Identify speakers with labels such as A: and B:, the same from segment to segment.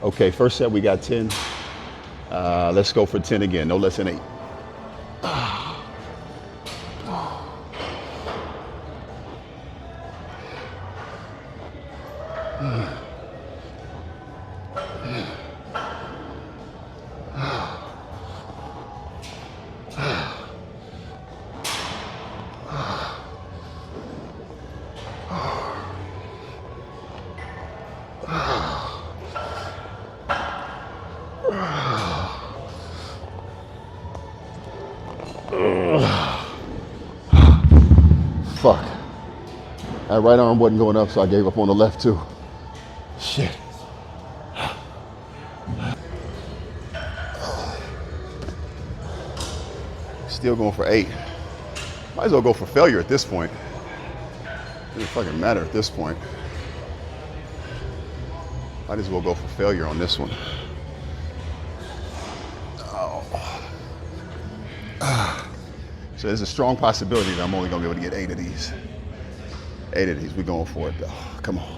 A: Okay, first set we got 10. Let's go for 10 again, no less than 8. Fuck. That right arm wasn't going up, so I gave up on the left too. Shit. Still going for 8. Might as well go for failure at this point. It doesn't fucking matter at this point. Might as well go for failure on this one. So there's a strong possibility that I'm only gonna be able to get 8 of these. 8 of these, we're going for it though. Come on.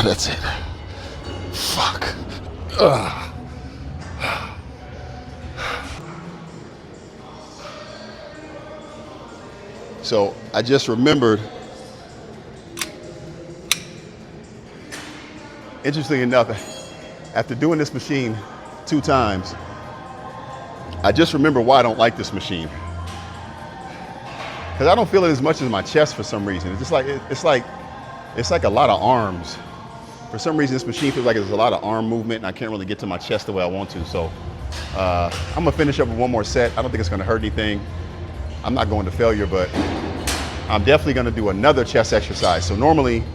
A: That's it. Fuck. So I just remembered, interestingly enough, after doing this machine 2 times, I just remember why I don't like this machine. Because I don't feel it as much as my chest for some reason. It's just like, it's like a lot of arms. For some reason, this machine feels like there's a lot of arm movement and I can't really get to my chest the way I want to. So I'm gonna finish up with one more set. I don't think it's gonna hurt anything. I'm not going to failure, but I'm definitely gonna do another chest exercise. So normally,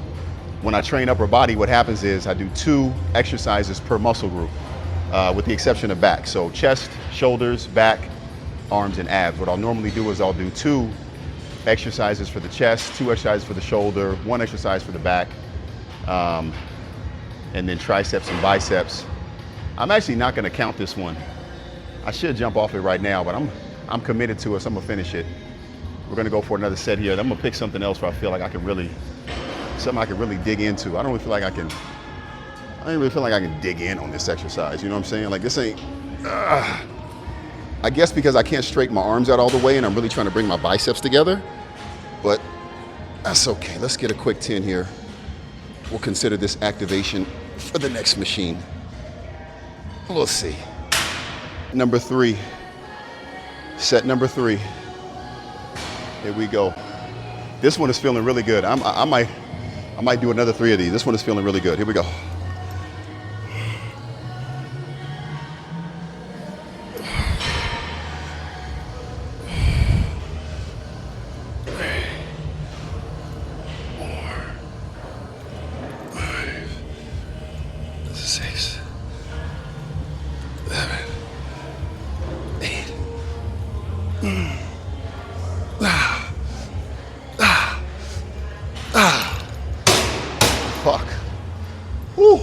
A: when I train upper body, what happens is I do 2 exercises per muscle group, with the exception of back. So chest, shoulders, back, arms, and abs. What I'll normally do is I'll do 2 exercises for the chest, 2 exercises for the shoulder, 1 exercise for the back, and then triceps and biceps. I'm actually not gonna count this one. I should jump off it right now, but I'm committed to it, so I'm gonna finish it. We're gonna go for another set here. I'm gonna pick something else where I feel like I can really, something I can really dig into. I don't really feel like I can dig in on this exercise, you know what I'm saying? Like this ain't, I guess because I can't straighten my arms out all the way and I'm really trying to bring my biceps together, but that's okay. Let's get a quick 10 here. We'll consider this activation for the next machine. We'll see. Number 3, set number 3. Here we go. This one is feeling really good. I might do another 3 of these. This one is feeling really good. Here we go. Fuck. Whew.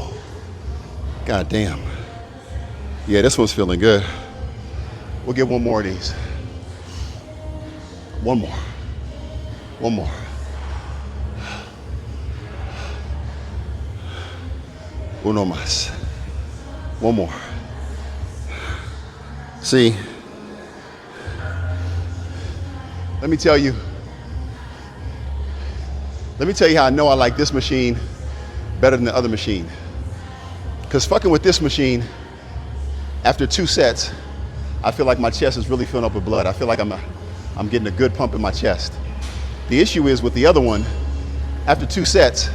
A: God damn. Yeah, this one's feeling good. We'll get one more of these. One more. One more. Uno más. One more. See, let me tell you how I know I like this machine better than the other machine. Because fucking with this machine, after 2 sets, I feel like my chest is really filling up with blood. I feel like I'm getting a good pump in my chest. The issue is with the other one, after 2 sets,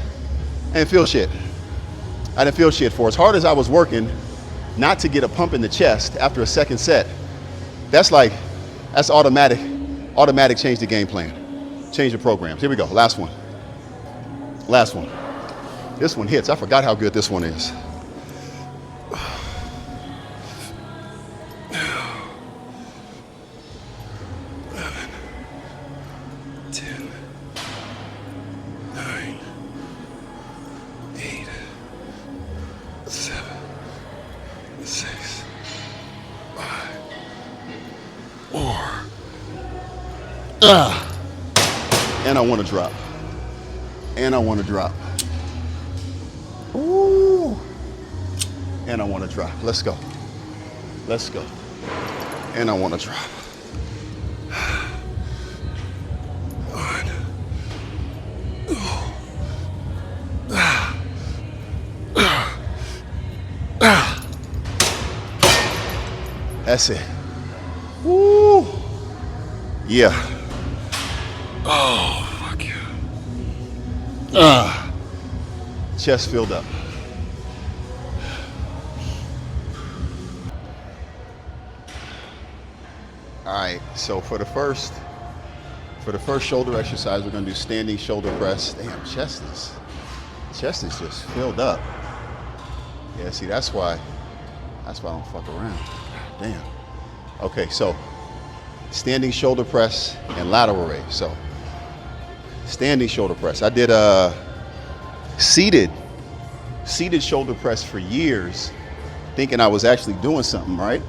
A: I didn't feel shit. I didn't feel shit. For as hard as I was working not to get a pump in the chest after a 2nd set, that's automatic change the game plan. Change the programs. Here we go, last one. Last one. This one hits. I forgot how good this one is. 10, 9, 8, 7, 6, 5, 4. And I want to drop. And I want to drop. Ooh. And I want to drop. Let's go. Let's go. And I want to drop. That's it. Woo. Yeah. Oh, fuck yeah. Chest filled up. All right, so for the first shoulder exercise, we're gonna do standing shoulder press. Damn, chest is just filled up. Yeah, see, that's why I don't fuck around. Damn. Okay, so standing shoulder press and lateral raise. So standing shoulder press. I did a seated shoulder press for years, thinking I was actually doing something, right?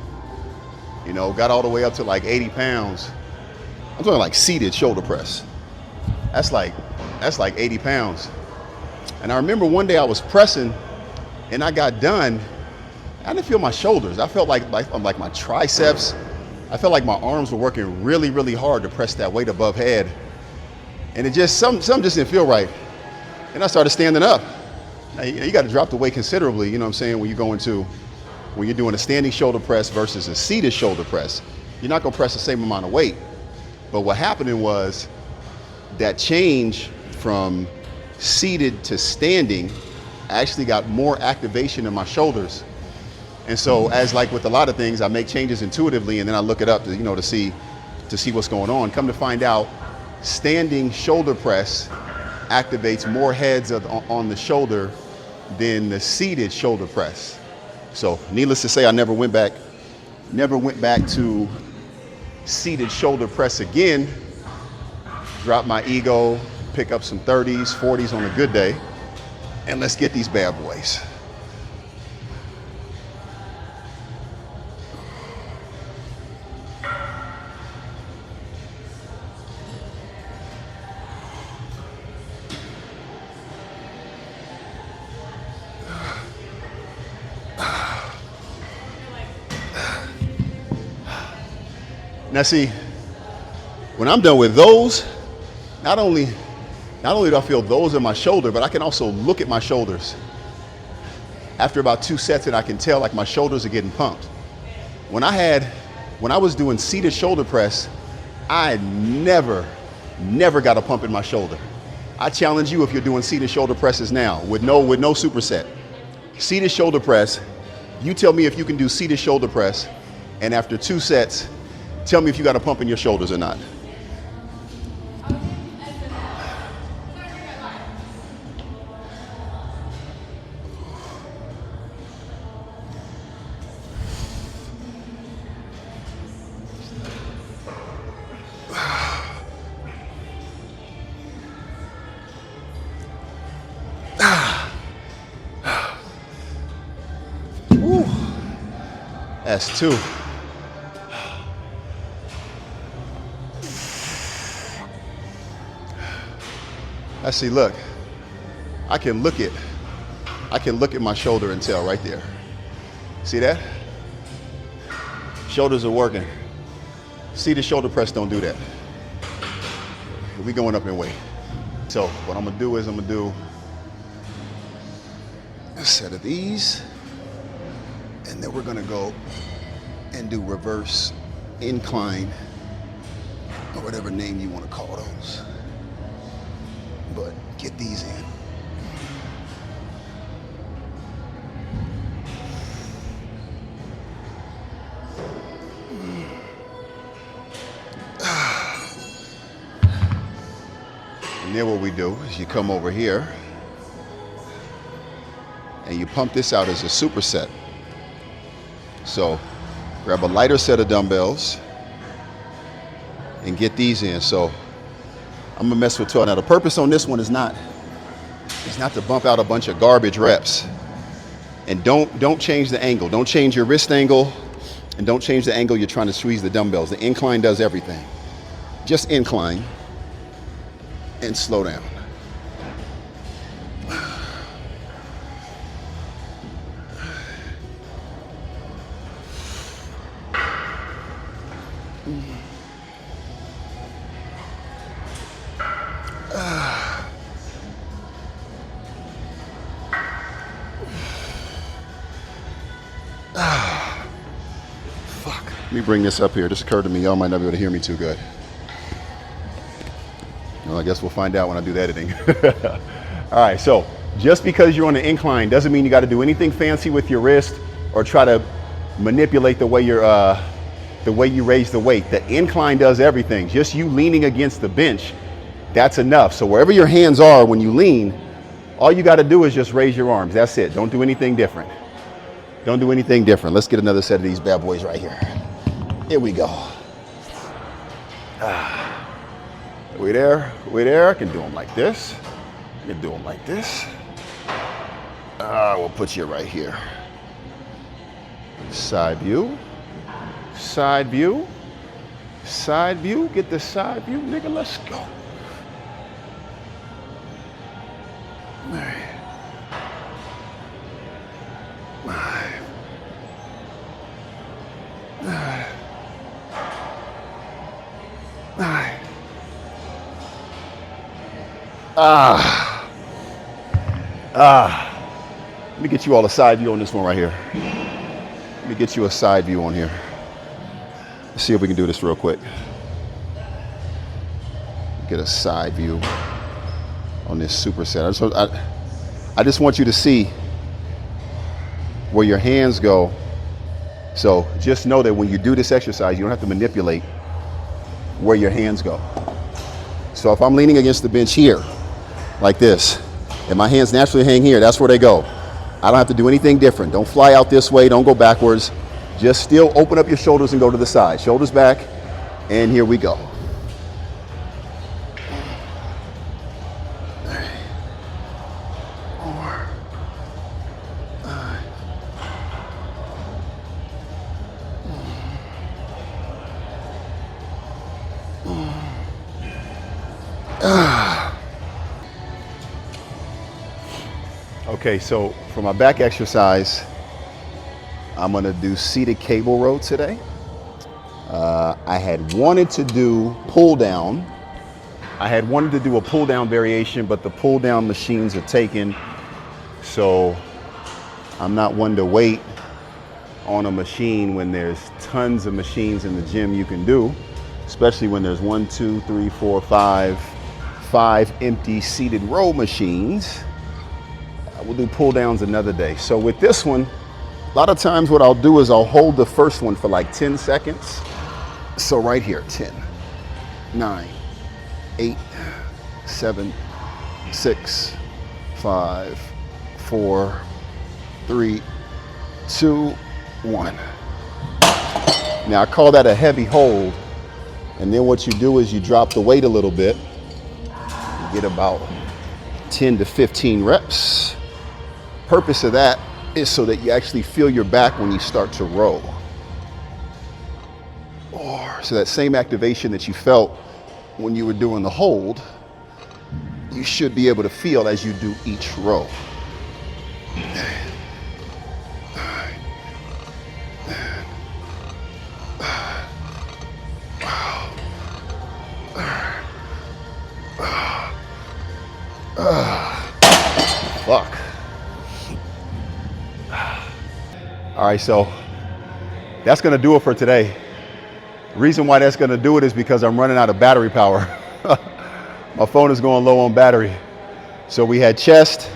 A: You know, got all the way up to like 80 pounds. I'm talking like seated shoulder press. That's like 80 pounds. And I remember one day I was pressing and I got done. I didn't feel my shoulders. I felt like my triceps. I felt like my arms were working really, really hard to press that weight above head. And it just, something just didn't feel right. And I started standing up. Now, you got to drop the weight considerably, you know what I'm saying, when you're doing a standing shoulder press versus a seated shoulder press. You're not going to press the same amount of weight. But what happened was that change from seated to standing, I actually got more activation in my shoulders. And so, as like with a lot of things, I make changes intuitively and then I look it up to see what's going on. Come to find out, standing shoulder press activates more heads on the shoulder than the seated shoulder press. So needless to say, I never went back to seated shoulder press again. Drop my ego, pick up some 30s, 40s on a good day, and let's get these bad boys. Now see, when I'm done with those, not only do I feel those in my shoulder, but I can also look at my shoulders. After about 2 sets, and I can tell like my shoulders are getting pumped. When I was doing seated shoulder press, I never got a pump in my shoulder. I challenge you if you're doing seated shoulder presses now with no superset. Seated shoulder press, you tell me if you can do seated shoulder press, and after 2 sets, tell me if you got a pump in your shoulders or not. That's 2. I see, look, I can look at my shoulder and tell right there. See that? Shoulders are working. See, the shoulder press don't do that. We going up in weight. So what I'm gonna do is I'm gonna do a set of these, and then we're gonna go and do reverse incline, or whatever name you want to call those. But get these in. And then what we do is you come over here and you pump this out as a superset. So grab a lighter set of dumbbells and get these in. So I'm gonna mess with 12. Now the purpose on this one is not to bump out a bunch of garbage reps. And don't change the angle. Don't change your wrist angle, and don't change the angle you're trying to squeeze the dumbbells. The incline does everything. Just incline and slow down. Fuck. Let me bring this up here. This occurred to me. Y'all might not be able to hear me too good. Well, I guess we'll find out when I do the editing. All right, so just because you're on an incline doesn't mean you got to do anything fancy with your wrist or try to manipulate the way you raise the weight. The incline does everything. Just you leaning against the bench, that's enough. So wherever your hands are when you lean, all you got to do is just raise your arms. That's it. Don't do anything different. Don't do anything different. Let's get another set of these bad boys right here. Here we go. We there? We there? I can do them like this. I can do them like this. We'll put you right here. Side view. Side view. Side view. Get the side view, nigga. Let's go. All right. Let me get you all a side view on this one right here. Let me get you a side view on here. Let's see if we can do this real quick. Get a side view on this superset. I just want you to see where your hands go. So just know that when you do this exercise, you don't have to manipulate where your hands go. So if I'm leaning against the bench here, like this, and my hands naturally hang here, that's where they go. I don't have to do anything different. Don't fly out this way, don't go backwards. Just still open up your shoulders and go to the side. Shoulders back, and here we go. Okay, so for my back exercise, I'm gonna do seated cable row today. I had wanted to do pull down. I had wanted to do a pull down variation, but the pull down machines are taken. So I'm not one to wait on a machine when there's tons of machines in the gym you can do, especially when there's 1, 2, 3, 4, 5 empty seated row machines. We'll do pull downs another day. So with this one, a lot of times what I'll do is I'll hold the first one for like 10 seconds. So right here, 10, 9, 8, 7, 6, 5, 4, 3, 2, 1. Now I call that a heavy hold. And then what you do is you drop the weight a little bit. You get about 10 to 15 reps. Purpose of that is so that you actually feel your back when you start to row. Or so that same activation that you felt when you were doing the hold, you should be able to feel as you do each row. Fuck. All right, so that's gonna do it for today. The reason why that's gonna do it is because I'm running out of battery power. My phone is going low on battery. So we had chest,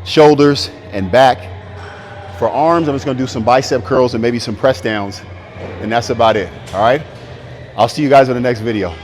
A: shoulders, and back. For arms, I'm just gonna do some bicep curls and maybe some press downs, and that's about it, all right? I'll see you guys in the next video.